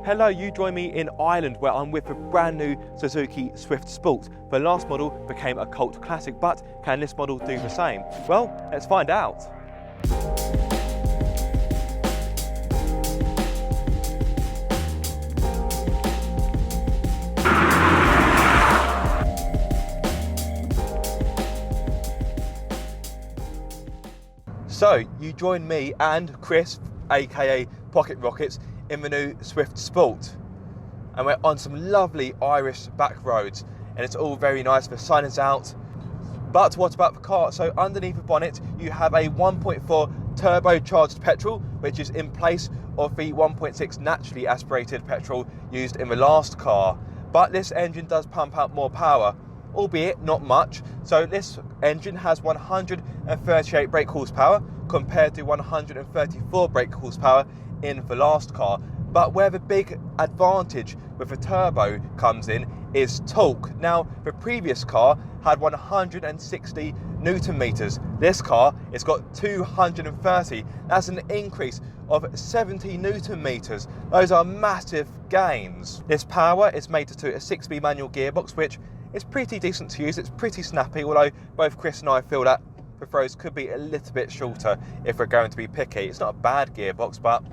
Hello, you join me in Ireland where I'm with a brand new Suzuki Swift Sport. The last model became a cult classic, but can this model do the same? Well, let's find out. So, you join me and Chris, aka Pocket Rockets, in the new Swift Sport. And we're on some lovely Irish back roads, and it's all very nice, the sun is out. But what about the car? So underneath the bonnet, you have a 1.4 turbocharged petrol, which is in place of the 1.6 naturally aspirated petrol used in the last car. But this engine does pump out more power, albeit not much. So this engine has 138 brake horsepower compared to 134 brake horsepower in the last car. But where the big advantage with the turbo comes in is torque. Now, the previous car had 160 Newton meters. This car, it's got 230. That's an increase of 70 Newton meters. Those are massive gains. This power is mated to a 6-speed manual gearbox, which is pretty decent to use. It's pretty snappy, although both Chris and I feel that the throws could be a little bit shorter if we're going to be picky. It's not a bad gearbox, but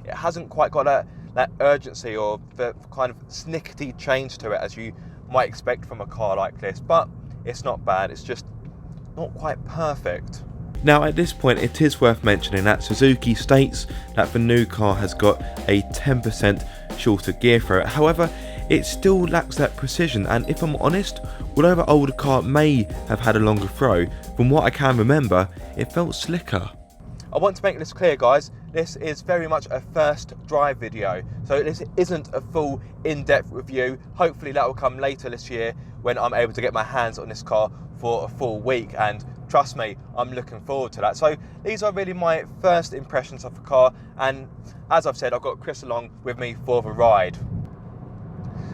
it hasn't quite got that urgency or the kind of snickety change to it as you might expect from a car like this. But it's not bad, it's just not quite perfect. Now at this point it is worth mentioning that Suzuki states that the new car has got a 10% shorter gear throw. However, it still lacks that precision, and if I'm honest, although the older car may have had a longer throw, from what I can remember, it felt slicker. I want to make this clear, guys, this is very much a first drive video, so this isn't a full in-depth review. Hopefully that will come later this year when I'm able to get my hands on this car for a full week, and trust me, I'm looking forward to that. So these are really my first impressions of the car, and as I've said, I've got Chris along with me for the ride.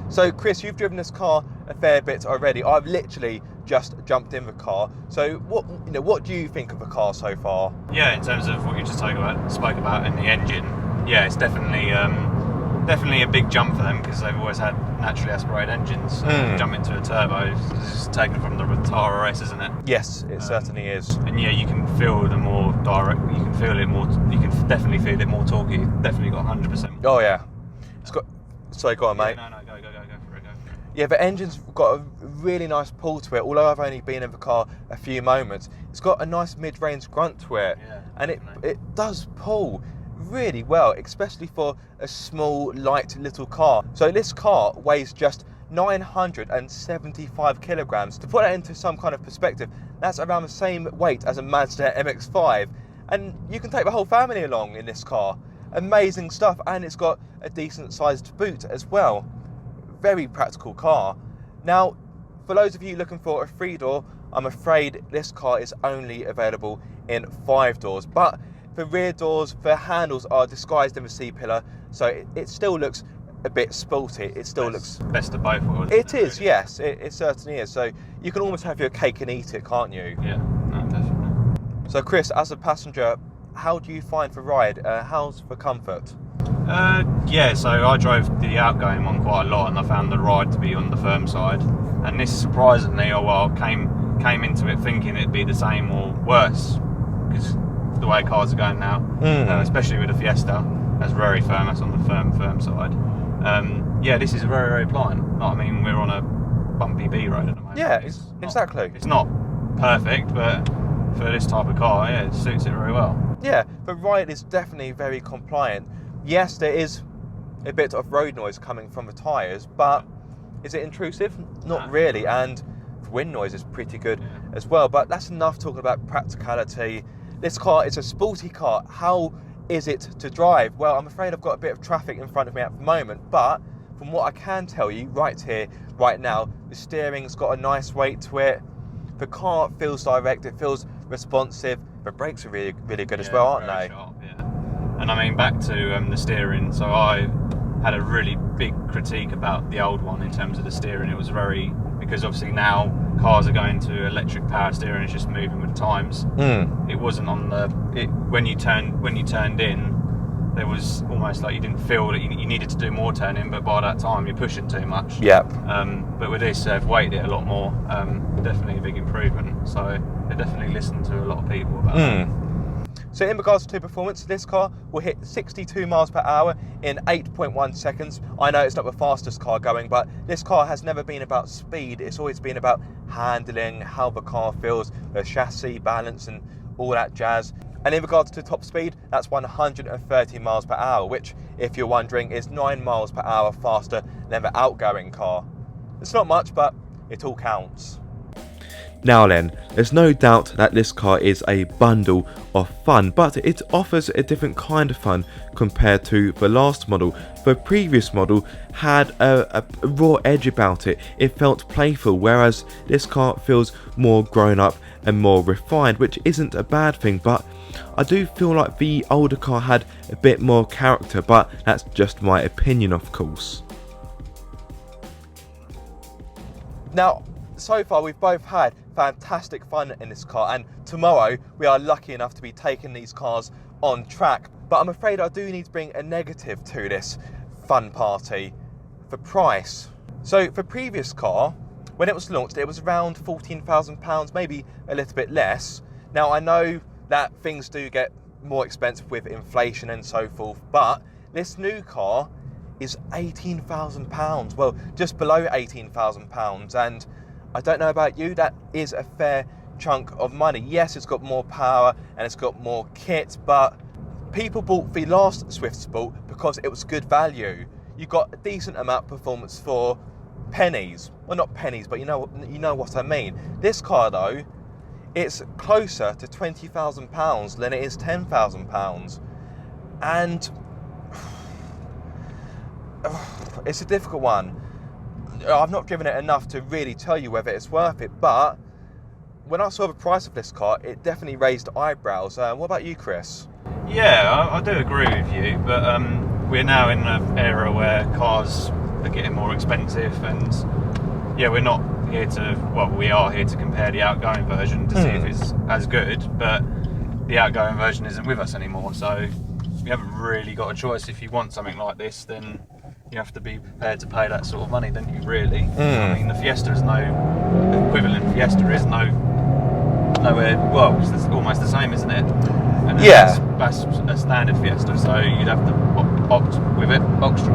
So Chris, you've driven this car a fair bit already. I've literally just jumped in the car. So what do you think of the car so far? Yeah, in terms of what you just spoke about in the engine, yeah, it's definitely a big jump for them because they've always had naturally aspirated engines. Jump into a turbo is taken from the Tara S, isn't it? Yes, it certainly is. And yeah, you can feel the more direct. You can feel it more. You can definitely feel it more torquey. Definitely got 100%. Oh yeah, it's got. Sorry, go on, mate. No, go for it. Go. Yeah, the engine's got a really nice pull to it. Although I've only been in the car a few moments, it's got a nice mid-range grunt to it, and it does pull really well, especially for a small, light little car. So this car weighs just 975 kilograms. To put that into some kind of perspective, that's around the same weight as a Mazda MX-5, and you can take the whole family along in this car. Amazing stuff, and it's got a decent sized boot as well. Very practical car. Now, for those of you looking for a 3-door, I'm afraid this car is only available in 5 doors, but the rear doors, the handles are disguised in the C-pillar, so it still looks a bit sporty. It still looks best of both worlds. It is, really. Yes, it certainly is. So you can almost have your cake and eat it, can't you? Yeah, no, definitely. So Chris, as a passenger, how do you find the ride? How's the comfort? Yeah, so I drove the outgoing one quite a lot, and I found the ride to be on the firm side. And this surprisingly, came into it thinking it'd be the same or worse, because the way cars are going now, especially with the Fiesta, that's very firm. That's on the firm side. Yeah, this is very, very pliant. I mean, we're on a bumpy B road at the moment. Yeah, exactly. It's not perfect, but for this type of car, yeah, it suits it very well. Yeah, the ride is definitely very compliant. Yes, there is a bit of road noise coming from the tyres, but is it intrusive? Not really, and the wind noise is pretty good as well, but that's enough talking about practicality. This car is a sporty car. How is it to drive? Well, I'm afraid I've got a bit of traffic in front of me at the moment, but from what I can tell you right here, right now, the steering's got a nice weight to it. The car feels direct, it feels responsive. The brakes are really, really good as well, aren't they? Sharp, yeah. And I mean, back to the steering, so I had a really big critique about the old one in terms of the steering. It was because obviously now cars are going to electric power steering, it's just moving with the times. It wasn't on when you turned in, there was almost like you didn't feel that you needed to do more turning, but by that time you're pushing too much. Yep. But with this, they've weighted it a lot more. Definitely a big improvement. So they definitely listen to a lot of people about that. So in regards to performance, this car will hit 62 miles per hour in 8.1 seconds. I know it's not the fastest car going, but this car has never been about speed. It's always been about handling, how the car feels, the chassis, balance and all that jazz. And in regards to top speed, that's 130 miles per hour, which, if you're wondering, is 9 miles per hour faster than the outgoing car. It's not much, but it all counts. Now then, there's no doubt that this car is a bundle of fun, but it offers a different kind of fun compared to the last model. The previous model had a raw edge about it. It felt playful, whereas this car feels more grown up and more refined, which isn't a bad thing, but I do feel like the older car had a bit more character, but that's just my opinion, of course. Now, so far we've both had fantastic fun in this car, and tomorrow we are lucky enough to be taking these cars on track. But I'm afraid I do need to bring a negative to this fun party: the price. So the previous car, when it was launched, it was around £14,000, maybe a little bit less. Now I know that things do get more expensive with inflation and so forth, but this new car is £18,000, well, just below £18,000, and I don't know about you, that is a fair chunk of money. Yes, it's got more power and it's got more kit, but people bought the last Swift Sport because it was good value. You got a decent amount of performance for pennies. Well, not pennies, but you know what I mean. This car though, it's closer to £20,000 than it is £10,000, and it's a difficult one. I've not driven it enough to really tell you whether it's worth it, but when I saw the price of this car, it definitely raised eyebrows. What about you, Chris? Yeah, I do agree with you, but we're now in an era where cars are getting more expensive, and yeah, we're not here to, well, we are here to compare the outgoing version to see if it's as good, but the outgoing version isn't with us anymore, so we haven't really got a choice. If you want something like this, then you have to be prepared to pay that sort of money, don't you, really? I mean, the Fiesta is the equivalent Fiesta is nowhere, well, it's almost the same, isn't it? And Yeah. That's a standard Fiesta, so you'd have to opt with it,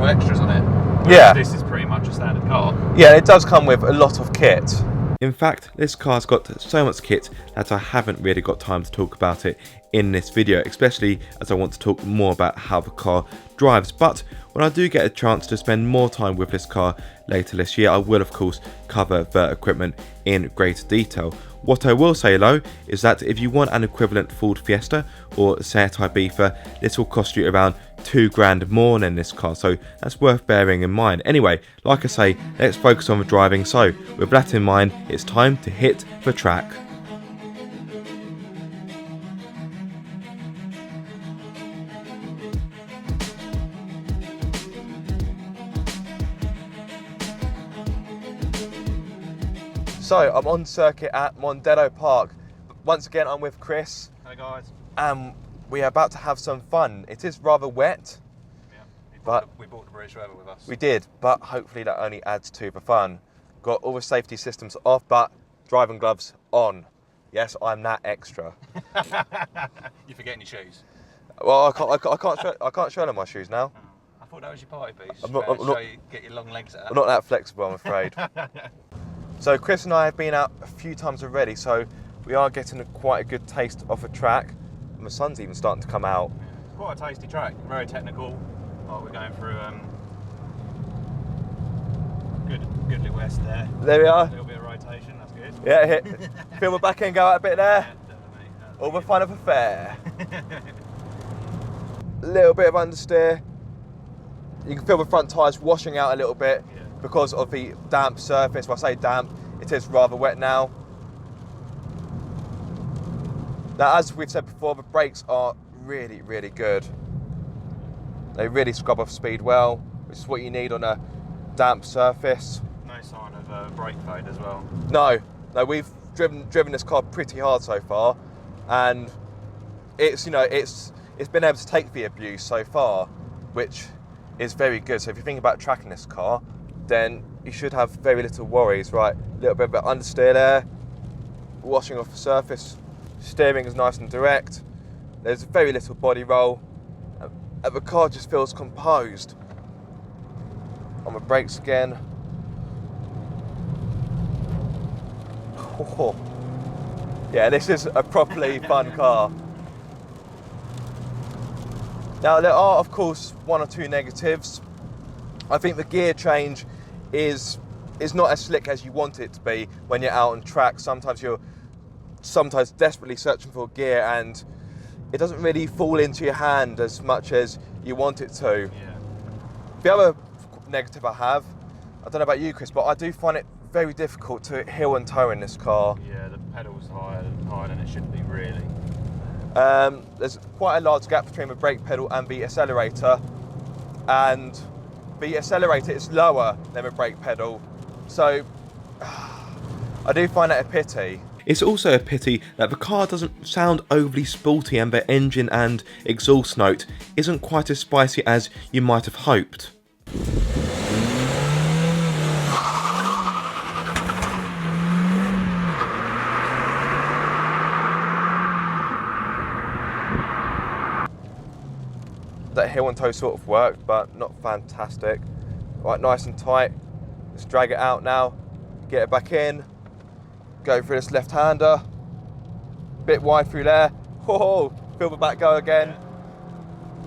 extras on it. Whereas Yeah. this is pretty much a standard car. Yeah, it does come with a lot of kit. In fact, this car's got so much kit that I haven't really got time to talk about it in this video, especially as I want to talk more about how the car drives. But when I do get a chance to spend more time with this car later this year, I will of course cover the equipment in greater detail. What I will say though is that if you want an equivalent Ford Fiesta or Seat Ibiza, this will cost you around £2,000 more than this car, so that's worth bearing in mind. Anyway, like I say, let's focus on the driving, so with that in mind, it's time to hit the track. So I'm on circuit at Mondelo Park. Once again, I'm with Chris. Hey guys. We are about to have some fun. It is rather wet. Yeah, we brought the British weather with us. We did, but hopefully that only adds to the fun. Got all the safety systems off, but driving gloves on. Yes, I'm that extra. You're forgetting your shoes. Well, I can't show them my shoes now. I thought that was your party piece. I'm not, Get your long legs out. I'm not that flexible, I'm afraid. So Chris and I have been out a few times already, so we are getting quite a good taste of a track, and the sun's even starting to come out. It's quite a tasty track, very technical. Oh, we're going through good little west there. There we are. A little bit of rotation, that's good. Yeah, feel the back end go out a bit there. Yeah, definitely. All the fun of a fair. A little bit of understeer. You can feel the front tyres washing out a little bit. Yeah. Because of the damp surface. When I say damp, it is rather wet now. Now, as we've said before, the brakes are really, really good. They really scrub off speed well, which is what you need on a damp surface. No sign of brake fade as well. No, we've driven this car pretty hard so far, and it's it's been able to take the abuse so far, which is very good. So if you think about tracking this car, then you should have very little worries. Right, a little bit of understeer there, washing off the surface, steering is nice and direct, there's very little body roll, and the car just feels composed. On the brakes again. Oh. Yeah, this is a properly fun car. Now there are of course one or two negatives. I think the gear change is not as slick as you want it to be when you're out on track. Sometimes you're desperately searching for a gear and it doesn't really fall into your hand as much as you want it to. Yeah. The other negative I have, I don't know about you, Chris, but I do find it very difficult to heel and toe in this car. Yeah, the pedal's higher than it should be, really. There's quite a large gap between the brake pedal and the accelerator, and the accelerator is lower than the brake pedal, so I do find that a pity. It's also a pity that the car doesn't sound overly sporty and the engine and exhaust note isn't quite as spicy as you might have hoped. That heel and toe sort of worked, but not fantastic. Right, nice and tight. Let's drag it out now, get it back in, go through this left-hander, bit wide through there. Whoa, feel the back go again.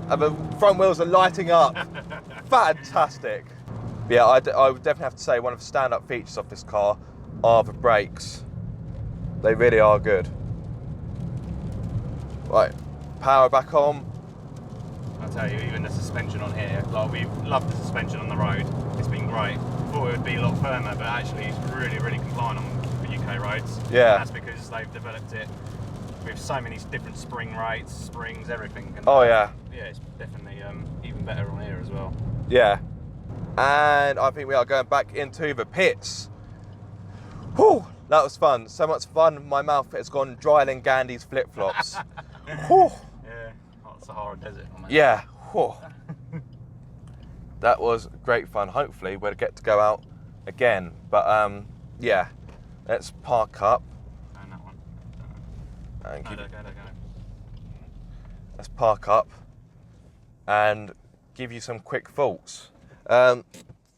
And the front wheels are lighting up. Fantastic. But yeah, I would definitely have to say one of the stand-up features of this car are the brakes. They really are good. Right, power back on. I tell you, even the suspension on here, like we love the suspension on the road. It's been great. Thought it would be a lot firmer, but actually it's really, really compliant on the UK roads. Yeah. And that's because they've developed it with so many different spring rates, springs, everything. And, Oh yeah. Yeah, it's definitely even better on here as well. Yeah. And I think we are going back into the pits. Whew, that was fun. So much fun, my mouth has gone dry than Gandhi's flip-flops. Whew. Yeah, oh, Sahara Desert. Man. Yeah. Whew. That was great fun. Hopefully we'll get to go out again. But yeah, let's park up. And that one. And Go. let's park up and give you some quick thoughts.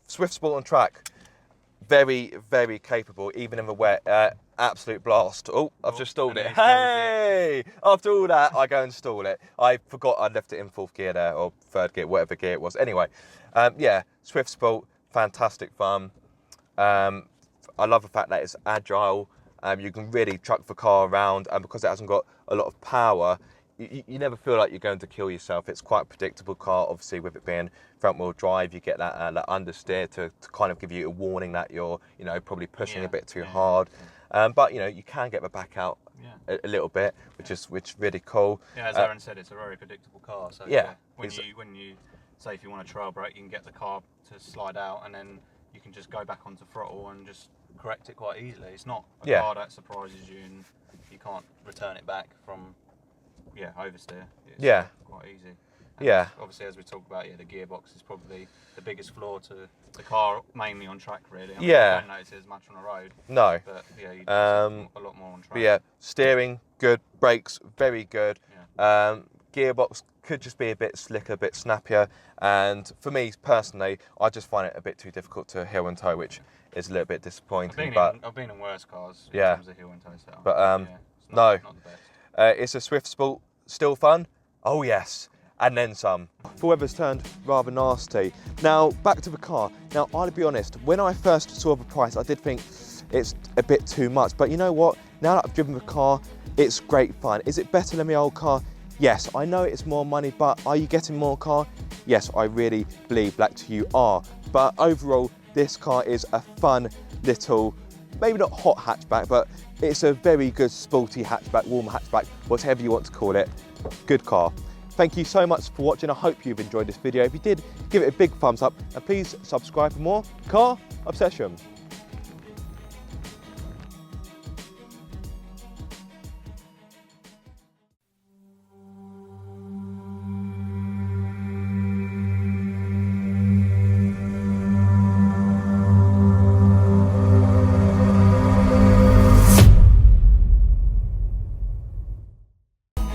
Swift Sport on track, very, very capable, even in the wet. Absolute blast. Oh, I've just stalled it. Hey! After all that, I go and stall it. I forgot I'd left it in fourth gear there, or third gear, whatever gear it was. Anyway, yeah, Swift Sport, fantastic fun. I love the fact that it's agile. You can really truck the car around, and because it hasn't got a lot of power, you never feel like you're going to kill yourself. It's quite a predictable car. Obviously, with it being front-wheel drive, you get that understeer to kind of give you a warning that you're, probably pushing a bit too hard. But you can get the back out a little bit, which is really cool. Yeah, as Aaron said, it's a very predictable car. So when you say if you want a trail brake, you can get the car to slide out, and then you can just go back onto throttle and just correct it quite easily. It's not a car that surprises you and you can't return it back from oversteer. It's quite easy. And obviously, as we talked about, the gearbox is probably the biggest flaw to the car, mainly on track, really. I mean, you don't notice it as much on the road. No. But you do a lot more on track. But steering, good. Brakes, very good. Yeah. Gearbox could just be a bit slicker, a bit snappier. And for me, personally, I just find it a bit too difficult to heel and toe, which is a little bit disappointing. I've been in worse cars in terms of heel and toe setup. But it's not the best. Is a Swift Sport still fun? Oh yes, and then some. The weather's turned rather nasty. Now back to the car. Now I'll be honest, when I first saw the price, I did think it's a bit too much. But you know what? Now that I've driven the car, it's great fun. Is it better than my old car? Yes, I know it's more money, but are you getting more car? Yes, I really believe that you are. But overall, this car is a fun little, maybe not hot hatchback, but it's a very good sporty hatchback, warm hatchback, whatever you want to call it. Good car. Thank you so much for watching. I hope you've enjoyed this video. If you did, give it a big thumbs up and please subscribe for more car obsession.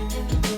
bye.